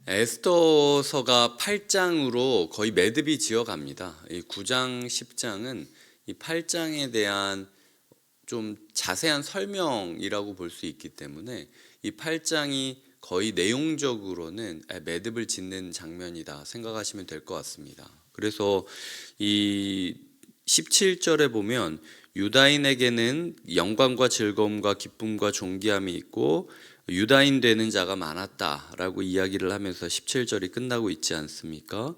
에스더서가 8장으로 거의 매듭이 지어갑니다. 이 9장, 10장은 이 8장에 대한 좀 자세한 설명이라고 볼 수 있기 때문에 이 8장이 거의 내용적으로는 매듭을 짓는 장면이다 생각하시면 될 것 같습니다. 그래서 이 17절에 보면 유다인에게는 영광과 즐거움과 기쁨과 존귀함이 있고 유다인 되는 자가 많았다라고 이야기를 하면서 17절이 끝나고 있지 않습니까?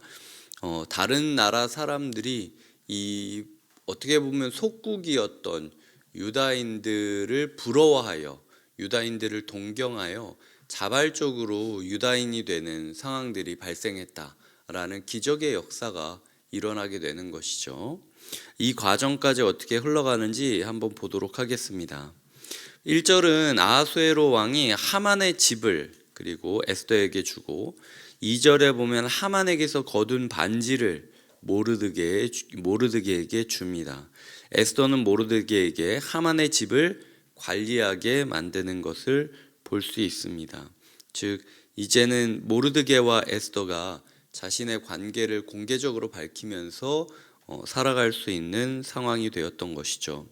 다른 나라 사람들이 이 어떻게 보면 속국이었던 유다인들을 부러워하여 유다인들을 동경하여 자발적으로 유다인이 되는 상황들이 발생했다라는 기적의 역사가 일어나게 되는 것이죠. 이 과정까지 어떻게 흘러가는지 한번 보도록 하겠습니다. 1절은 아하수에로 왕이 하만의 집을 그리고 에스더에게 주고 2절에 보면 하만에게서 거둔 반지를 모르드게에게 줍니다. 에스더는 모르드게에게 하만의 집을 관리하게 만드는 것을 볼 수 있습니다. 즉 이제는 모르드게와 에스더가 자신의 관계를 공개적으로 밝히면서 살아갈 수 있는 상황이 되었던 것이죠.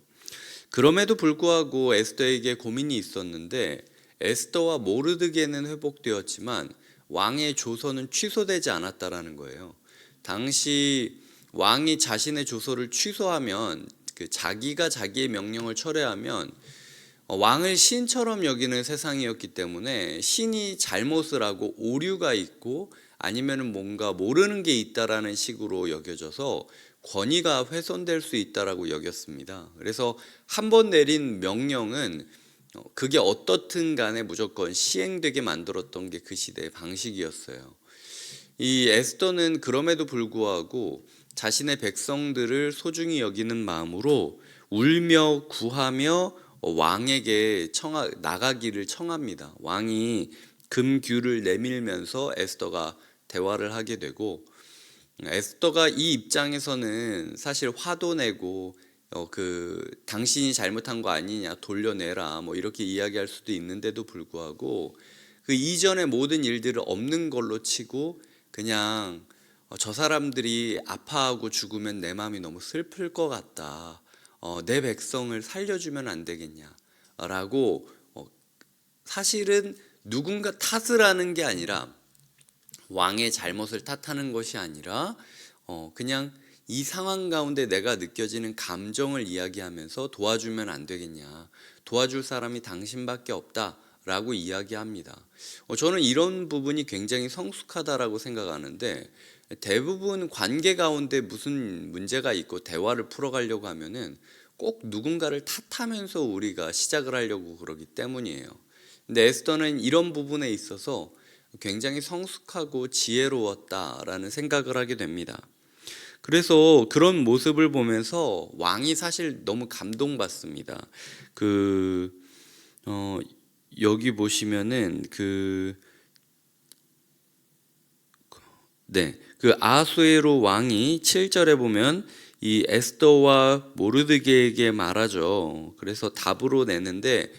그럼에도 불구하고 에스더에게 고민이 있었는데 에스더와 모르드게는 회복되었지만 왕의 조서는 취소되지 않았다라는 거예요. 당시 왕이 자신의 조서를 취소하면 자기가 자기의 명령을 철회하면 왕을 신처럼 여기는 세상이었기 때문에 신이 잘못을 하고 오류가 있고 아니면 뭔가 모르는 게 있다라는 식으로 여겨져서 권위가 훼손될 수 있다라고 여겼습니다. 그래서 한 번 내린 명령은 그게 어떻든 간에 무조건 시행되게 만들었던 게 그 시대의 방식이었어요. 이 에스더는 그럼에도 불구하고 자신의 백성들을 소중히 여기는 마음으로 울며 구하며 왕에게 나가기를 청합니다. 왕이 금규를 내밀면서 에스더가 대화를 하게 되고 에스더가 이 입장에서는 사실 화도 내고 당신이 잘못한 거 아니냐 돌려내라 뭐 이렇게 이야기할 수도 있는데도 불구하고 그 이전의 모든 일들을 없는 걸로 치고 그냥 저 사람들이 아파하고 죽으면 내 마음이 너무 슬플 것 같다. 내 백성을 살려주면 안 되겠냐라고 사실은 누군가 탓을 하는 게 아니라 왕의 잘못을 탓하는 것이 아니라 그냥 이 상황 가운데 내가 느껴지는 감정을 이야기하면서 도와주면 안 되겠냐, 도와줄 사람이 당신밖에 없다라고 이야기합니다. 저는 이런 부분이 굉장히 성숙하다라고 생각하는데 대부분 관계 가운데 무슨 문제가 있고 대화를 풀어가려고 하면은 꼭 누군가를 탓하면서 우리가 시작을 하려고 그러기 때문이에요. 근데 에스더는 이런 부분에 있어서 굉장히 성숙하고 지혜로웠다라는 생각을 하게 됩니다. 그래서 그런 모습을 보면서 왕이 사실 너무 감동받습니다. 여기 보시면은 아하수에로 왕이 7절에 보면 이 에스더와 모르드게에게 말하죠. 그래서 답으로 내는데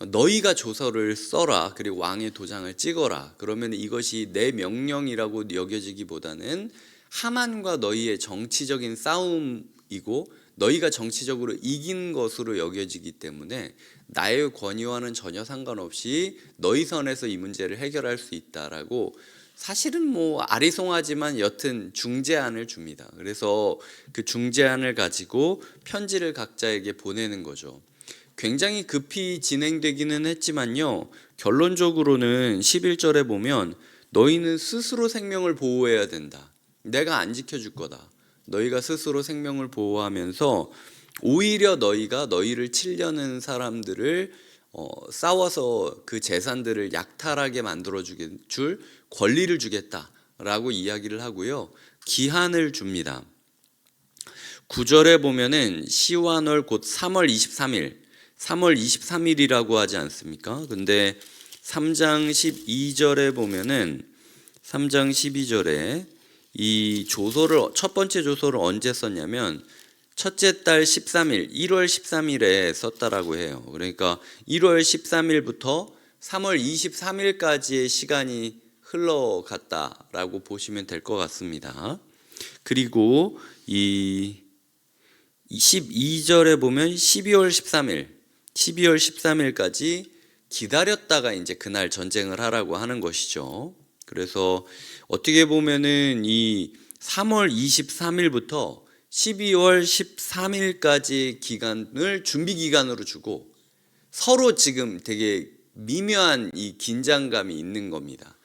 너희가 조서를 써라. 그리고 왕의 도장을 찍어라. 그러면 이것이 내 명령이라고 여겨지기보다는 하만과 너희의 정치적인 싸움이고 너희가 정치적으로 이긴 것으로 여겨지기 때문에 나의 권위와는 전혀 상관없이 너희 선에서 이 문제를 해결할 수 있다라고 사실은 뭐 아리송하지만 여튼 중재안을 줍니다. 그래서 그 중재안을 가지고 편지를 각자에게 보내는 거죠. 굉장히 급히 진행되기는 했지만요, 결론적으로는 11절에 보면 너희는 스스로 생명을 보호해야 된다. 내가 안 지켜줄 거다. 너희가 스스로 생명을 보호하면서 오히려 너희가 너희를 치려는 사람들을 싸워서 그 재산들을 약탈하게 만들어줄 권리를 주겠다라고 이야기를 하고요, 기한을 줍니다. 9절에 보면은 시완월 곧 3월 23일이라고 하지 않습니까? 근데 3장 12절에 보면은 3장 12절에 이 조서를 첫 번째 조서를 언제 썼냐면 첫째 달 13일 1월 13일에 썼다라고 해요. 그러니까 1월 13일부터 3월 23일까지의 시간이 흘러갔다라고 보시면 될 것 같습니다. 그리고 이 12절에 보면 12월 13일까지 기다렸다가 이제 그날 전쟁을 하라고 하는 것이죠. 그래서 어떻게 보면은 이 3월 23일부터 12월 13일까지 기간을 준비 기간으로 주고 서로 지금 되게 미묘한 이 긴장감이 있는 겁니다.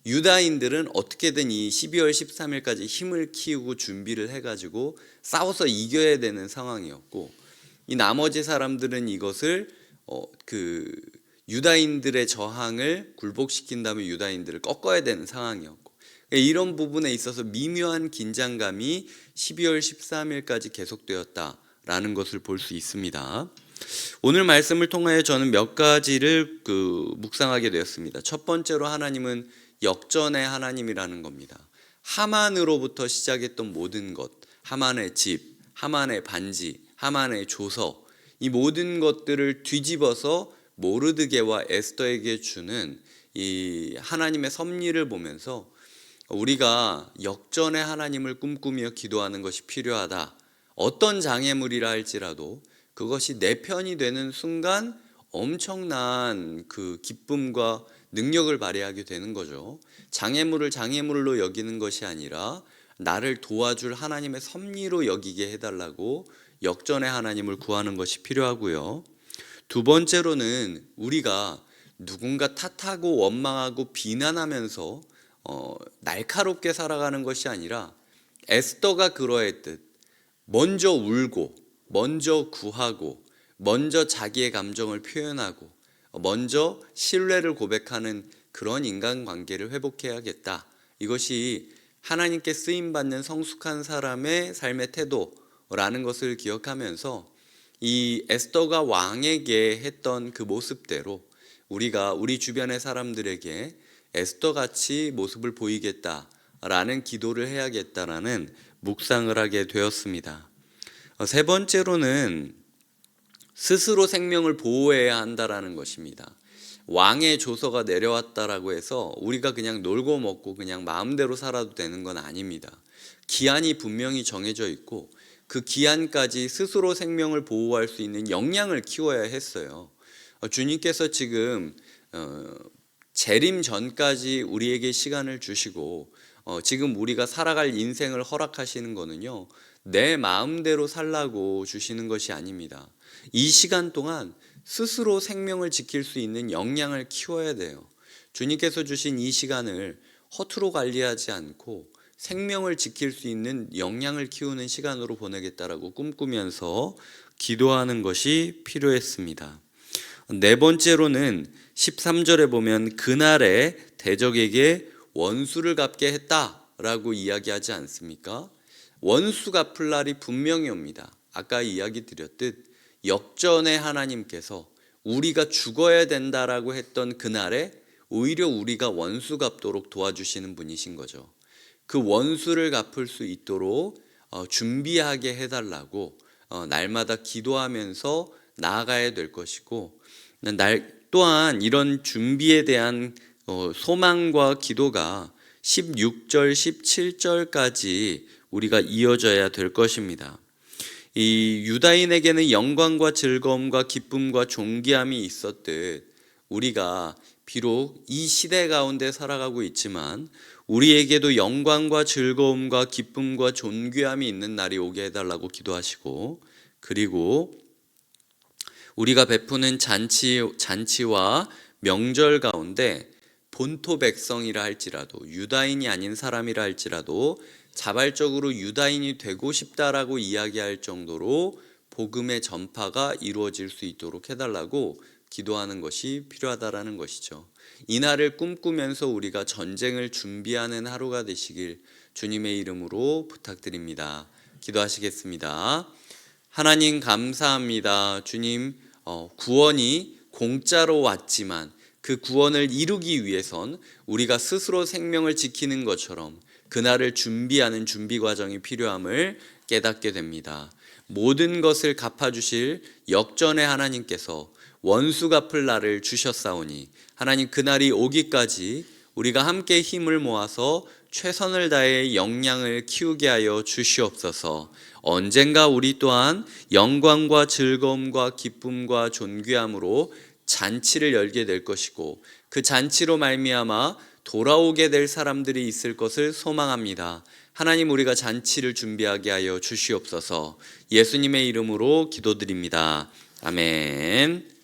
유다인들은 어떻게든 이 12월 13일까지 힘을 키우고 준비를 해가지고 싸워서 이겨야 되는 상황이었고, 이 나머지 사람들은 이것을 그 유다인들의 저항을 굴복시킨 다음에 유다인들을 꺾어야 되는 상황이었고, 이런 부분에 있어서 미묘한 긴장감이 12월 13일까지 계속되었다라는 것을 볼 수 있습니다. 오늘 말씀을 통하여 저는 몇 가지를 묵상하게 되었습니다. 첫 번째로 하나님은 역전의 하나님이라는 겁니다. 하만으로부터 시작했던 모든 것, 하만의 집, 하만의 반지, 하만의 조서, 이 모든 것들을 뒤집어서 모르드게와 에스더에게 주는 이 하나님의 섭리를 보면서 우리가 역전의 하나님을 꿈꾸며 기도하는 것이 필요하다. 어떤 장애물이라 할지라도 그것이 내 편이 되는 순간 엄청난 그 기쁨과 능력을 발휘하게 되는 거죠. 장애물을 장애물로 여기는 것이 아니라 나를 도와줄 하나님의 섭리로 여기게 해달라고 역전의 하나님을 구하는 것이 필요하고요. 두 번째로는 우리가 누군가 탓하고 원망하고 비난하면서 날카롭게 살아가는 것이 아니라 에스더가 그러했듯 먼저 울고 먼저 구하고 먼저 자기의 감정을 표현하고 먼저 신뢰를 고백하는 그런 인간관계를 회복해야겠다. 이것이 하나님께 쓰임받는 성숙한 사람의 삶의 태도라는 것을 기억하면서 이 에스더가 왕에게 했던 그 모습대로 우리가 우리 주변의 사람들에게 에스더같이 모습을 보이겠다라는 기도를 해야겠다라는 묵상을 하게 되었습니다. 세 번째로는 스스로 생명을 보호해야 한다라는 것입니다. 왕의 조서가 내려왔다라고 해서 우리가 그냥 놀고 먹고 그냥 마음대로 살아도 되는 건 아닙니다. 기한이 분명히 정해져 있고 그 기한까지 스스로 생명을 보호할 수 있는 역량을 키워야 했어요. 주님께서 지금 재림 전까지 우리에게 시간을 주시고 지금 우리가 살아갈 인생을 허락하시는 거는요, 내 마음대로 살라고 주시는 것이 아닙니다. 이 시간 동안 스스로 생명을 지킬 수 있는 역량을 키워야 돼요. 주님께서 주신 이 시간을 허투루 관리하지 않고 생명을 지킬 수 있는 역량을 키우는 시간으로 보내겠다라고 꿈꾸면서 기도하는 것이 필요했습니다. 네 번째로는 13절에 보면 그날에 대적에게 원수를 갚게 했다라고 이야기하지 않습니까? 원수 갚을 날이 분명히 옵니다. 아까 이야기 드렸듯 역전의 하나님께서 우리가 죽어야 된다라고 했던 그날에 오히려 우리가 원수 갚도록 도와주시는 분이신 거죠. 그 원수를 갚을 수 있도록 준비하게 해달라고 날마다 기도하면서 나아가야 될 것이고, 또한 이런 준비에 대한 소망과 기도가 16절, 17절까지 우리가 이어져야 될 것입니다. 이 유다인에게는 영광과 즐거움과 기쁨과 존귀함이 있었듯 우리가 비록 이 시대 가운데 살아가고 있지만 우리에게도 영광과 즐거움과 기쁨과 존귀함이 있는 날이 오게 해달라고 기도하시고, 그리고 우리가 베푸는 잔치와 명절 가운데 본토 백성이라 할지라도 유다인이 아닌 사람이라 할지라도 자발적으로 유다인이 되고 싶다라고 이야기할 정도로 복음의 전파가 이루어질 수 있도록 해달라고 기도하는 것이 필요하다라는 것이죠. 이 날을 꿈꾸면서 우리가 전쟁을 준비하는 하루가 되시길 주님의 이름으로 부탁드립니다. 기도하시겠습니다. 하나님 감사합니다. 주님, 구원이 공짜로 왔지만 그 구원을 이루기 위해선 우리가 스스로 생명을 지키는 것처럼 그날을 준비하는 준비 과정이 필요함을 깨닫게 됩니다. 모든 것을 갚아주실 역전의 하나님께서 원수 갚을 날을 주셨사오니 하나님, 그날이 오기까지 우리가 함께 힘을 모아서 최선을 다해 역량을 키우게 하여 주시옵소서. 언젠가 우리 또한 영광과 즐거움과 기쁨과 존귀함으로 잔치를 열게 될 것이고 그 잔치로 말미암아 돌아오게 될 사람들이 있을 것을 소망합니다. 하나님, 우리가 잔치를 준비하게 하여 주시옵소서. 예수님의 이름으로 기도드립니다. 아멘.